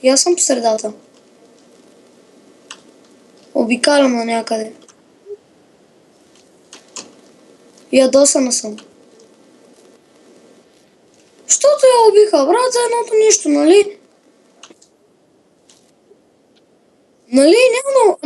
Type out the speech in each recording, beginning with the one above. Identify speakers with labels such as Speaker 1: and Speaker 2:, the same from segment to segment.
Speaker 1: И аз съм по средата. Обикалям на някъде. Ядосана съм. Щото я убиха, брат, за едното нищо, нали? Нали, няма...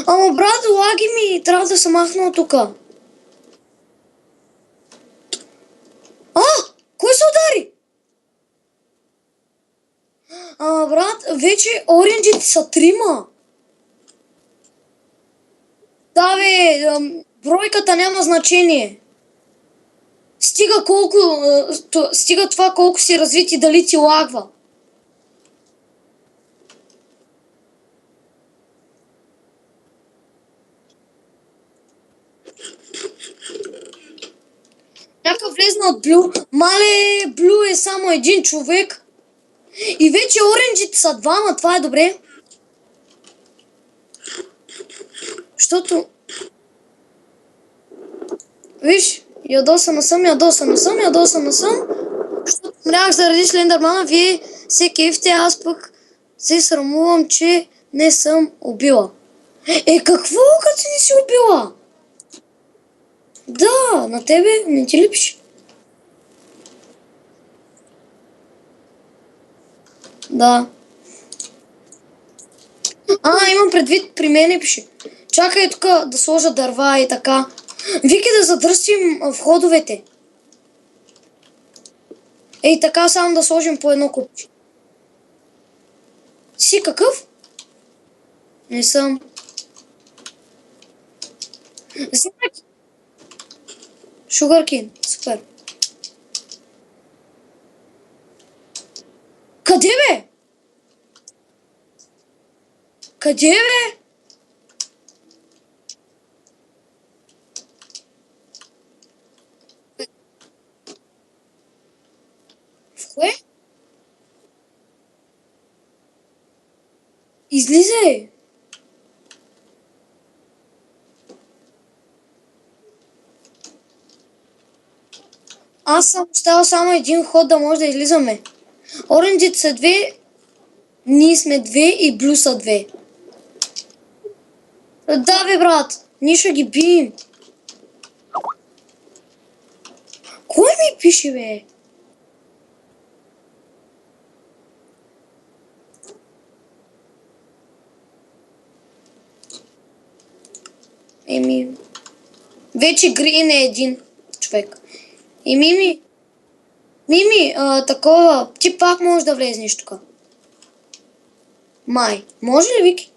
Speaker 1: Ама брат, лаги ми, трябва да се махна от тука. Кой се удари? Брат, вече оранжите са трима. Да, бе, бройката няма значение. Стига това колко си развити, дали ти лагва. Някакъв влезна от Блю. Мале, Блю е само един човек. И вече оранжите са двама, това е добре. Защото... Виж, ядосана съм. Защото мрях заради Слендърмана, вие се кефте, аз пък се срамувам, че не съм убила. Какво, като си не си убила? Да, на тебе не ти ли пише? Да. Имам предвид, при мене пише. Чакай тук да сложа дърва и така. Вики да задръстим входовете. Ей така само да сложим по едно купче. Си какъв? Не съм. Взимай. Шугаркин, супер. Къде бе? Къде бе? В кое? Излизай. Аз съм оставил само един ход да може да излизаме. Оранжите са две, ние сме две и Блю са две. Да бе брат, ние ще ги бием. Кой ми пише бе? Вече Грин е един човек. И Мими, такова, ти пак можеш да влезнеш тук. Май, може ли, Вики?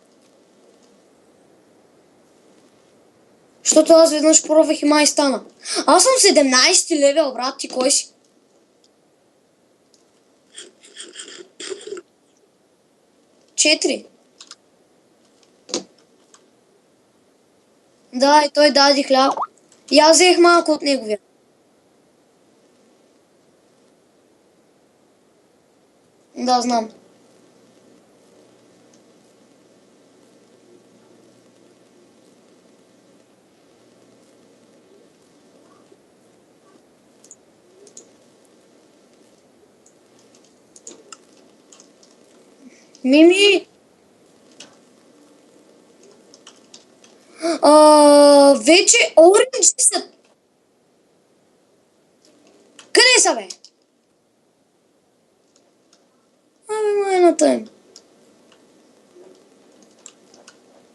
Speaker 1: Защото аз веднъж пробвах и май стана. Аз съм 17 левел, брат, ти кой си? Четири. Да, и той даде хляб. И аз взех малко от неговия. Да, знам. Мими! Вече оранжи са... Къде са, бе? Майната им.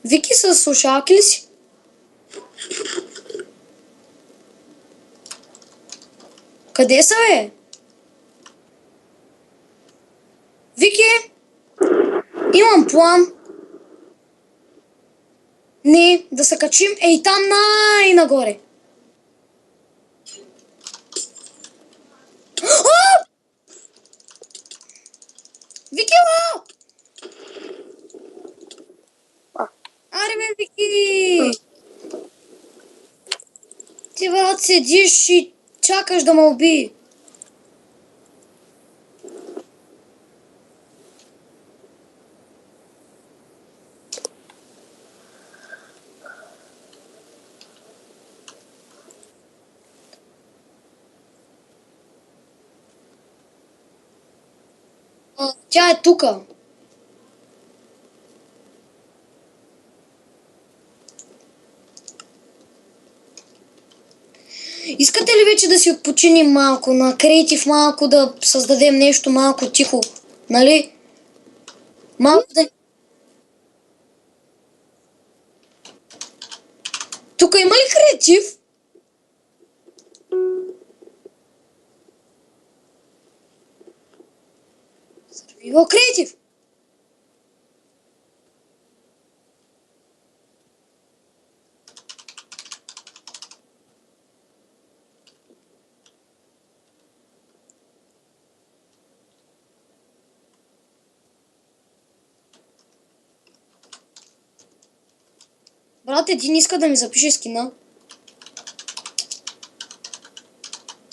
Speaker 1: Вики с слушалки ли си? Къде са, бе? Вики! Имам план. Не, да се качим ей там най-нагоре. Вики, аре бе, Вики! Ти, брат, седиш и чакаш да ме убие. Тя е тука. Искате ли вече да си отпочинем малко на креатив, малко да създадем нещо малко тихо, нали? Малко да... Тук има ли креатив? Survival креатив. Брат, един иска да ми запише скина.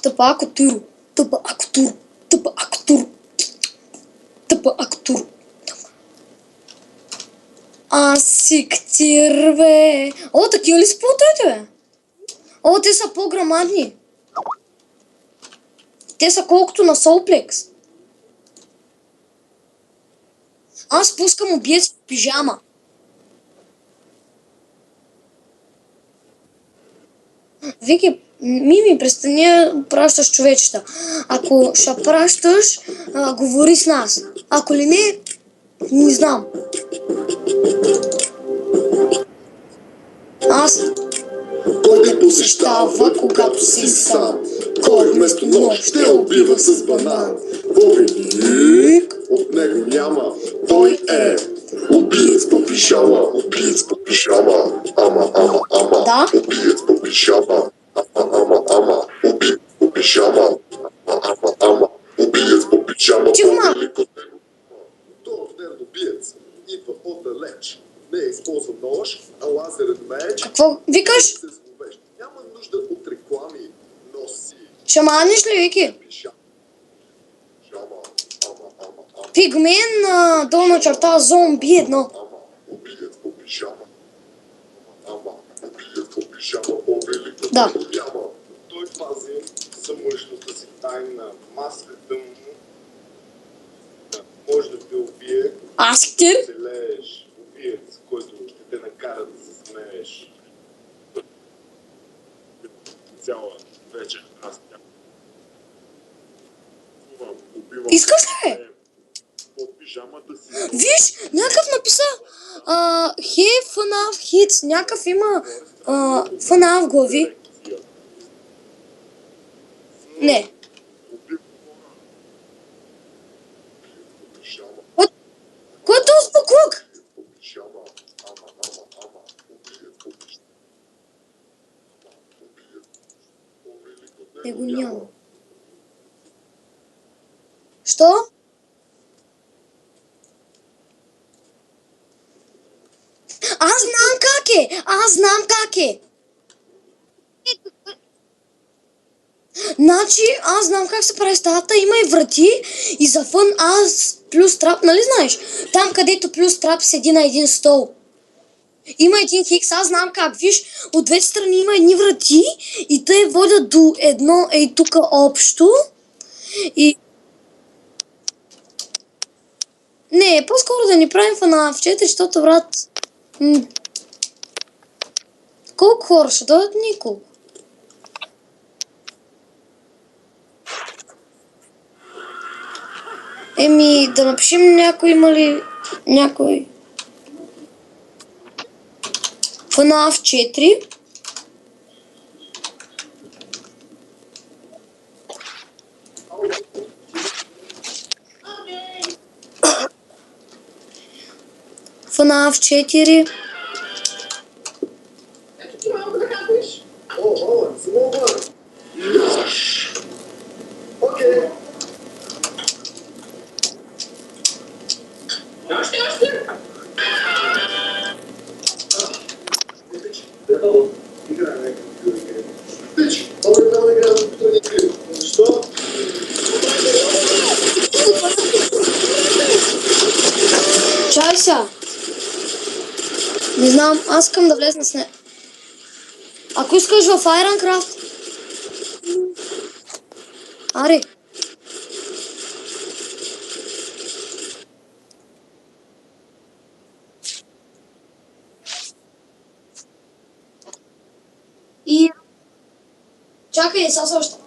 Speaker 1: Тъпа акотуро. Тъпа акотуро. Тъпа акотуро. Тъпа акотуро. Асиктир, бе. О, такива ли са плутовете, бе? О, те са по-грамадни. Те са колкото на Soulplex. Аз пускам убиец в пижама. Вики, Мими, престани да пращаш човечета. Ако ще пращаш, говори с нас. Ако ли не знам. Аз...
Speaker 2: Кой те посещава, когато си сам? Кой вместо нощ те убива с банан? Войник, от него няма. Той е убиец по пижама, убиец по пижама. Ама,
Speaker 1: Да?
Speaker 2: убиец по пижама. Ама, убиец по пижама. Ама, убиец по пижама.
Speaker 1: Тихо,
Speaker 2: Този убиец идва отдалеч. Не използва нож, а лазерен меч.
Speaker 1: Какво викаш?
Speaker 2: Се зловещ. Няма нужда от реклами. Носи
Speaker 1: Ще маниш ли, Вики?
Speaker 2: пижама.
Speaker 1: Пигмен, долна черта, зомби едно.
Speaker 2: Убиец по пижама. Убиец по пижама. По-велико
Speaker 1: Да.
Speaker 2: няма. Той пази самоличността си тайна. Маската му може да те убие.
Speaker 1: Асиктир?
Speaker 2: Оцелееш. Убиец, който ще те накара да се смееш. Цяла вечер аз убивам.
Speaker 1: Искаш ли, бе?
Speaker 2: Под пижамата си.
Speaker 1: Виж, някакъв написа Hey FNAF Hits, някакъв има FNAF глави. Не. Кой е този буклук? Не го няма. Що? Аз знам как е! Аз знам как е! Значи, аз знам как се прави стаята, има и врати и за фън аз плюс трап, нали знаеш? Там където плюс трап седи на един стол. Има един хикс, аз знам как, виж, от двете страни има едни врати и те водят до едно, ей тук общо и... Не, по-скоро да ни правим FNAF 4, защото, брат... Колко хора ще дойдат? Николко. Еми, да напишем някой, има ли някой... FNAF 4. FNAF 4.
Speaker 2: Окей. Защо?
Speaker 1: Чай сега. Не знам, аз искам да влезна с нея. Ако искаш в Ironcraft. Ари. Чакай, сега още.